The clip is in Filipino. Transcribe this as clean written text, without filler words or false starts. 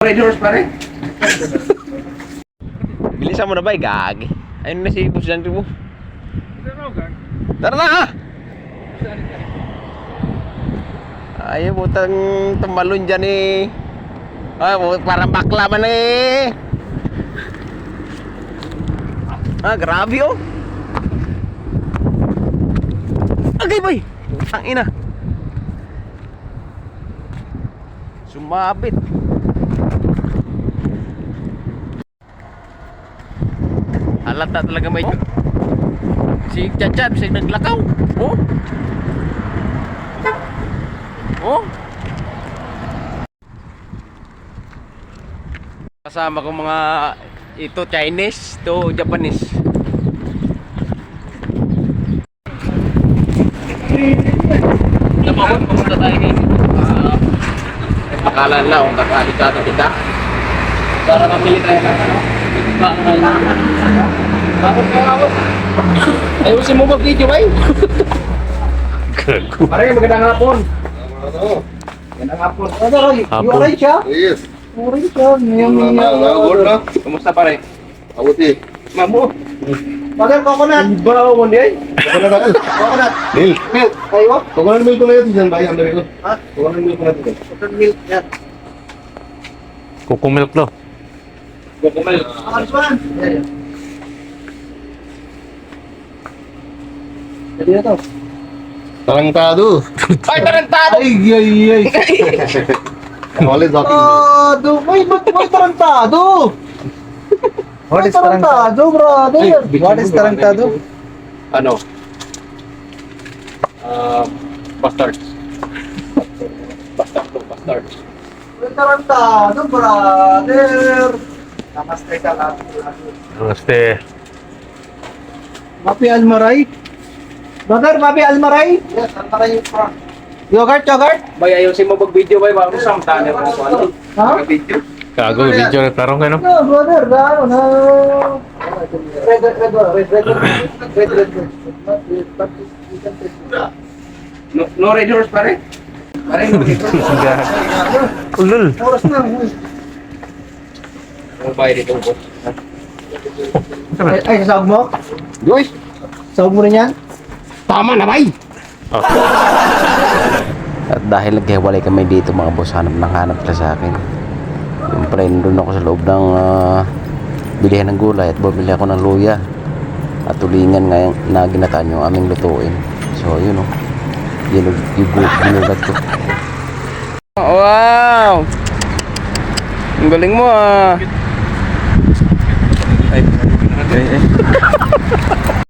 Red horse pare. Bilisan mo na ba, gagi? Ayun na si Boss Jan mo. Tara na! Ayun, butang tumalon dyan eh. Ay, parang bakla man eh. Ah, grabe oh. Agay boy! Ang ina. Sumabit. Halata talaga may si Chachad bisig naglakaw. Oh. Oh. Kasama ko mga ito Chinese to Japanese. Namahon pumunta tayo ngayon. Akala na kung kakalikatan kita. Para mamili tayo ng ano. Bakit ka ako? Ayusin mo ba video ba? Pare, magandang hapon. Magandang hapon. You alright siya? Yes. Alright siya. Good na. Kumusta pare? Abuti. Mamu. Mother coconut. Ba mo niya? Coconut. Coconut. Milk. Milk. Ayo. Coconut milk ko na yun. Diyan ba? Ang dami ko. Ha? Coconut milk ko na yun. Coconut milk. Yan. Kuko milk lo. Kukumel. This one. Yan. Jadi na to. Tarantado. Ay, tarantado! Ay, ay, ay. Always talking. Tarantado. May tarantado. What is tarantado, brother? What is tarantado? Ano? Bastard. Bastard. May tarantado, brother. Namaste ka lang. Namaste. Mapi Almaray. Brother, Mapi Almaray. Yes, Almaray yung front. Yogurt. Bay, ayusin mo mag-video bay, baka mo samtahan mo ko ano. Ha? Video. Kago video na tarong kayo no? No, brother, no. Red. No red horse pare? Pare, no red horse. Ulul. Oras na. Ang bayad dito po. Ay, sasawag mo? Joyce. Sasawag mo rin yan? Tama na bay! At dahil naghiwalay kami dito mga boss, hanap ka sa akin. Yung pala, nandun ako sa loob ng bilihan ng gulay at bumili ako ng luya at tulingan ngayon na ginataan yung aming lutuin. So yun o, ginugat ko. Wow! Ang galing mo ah! Ay.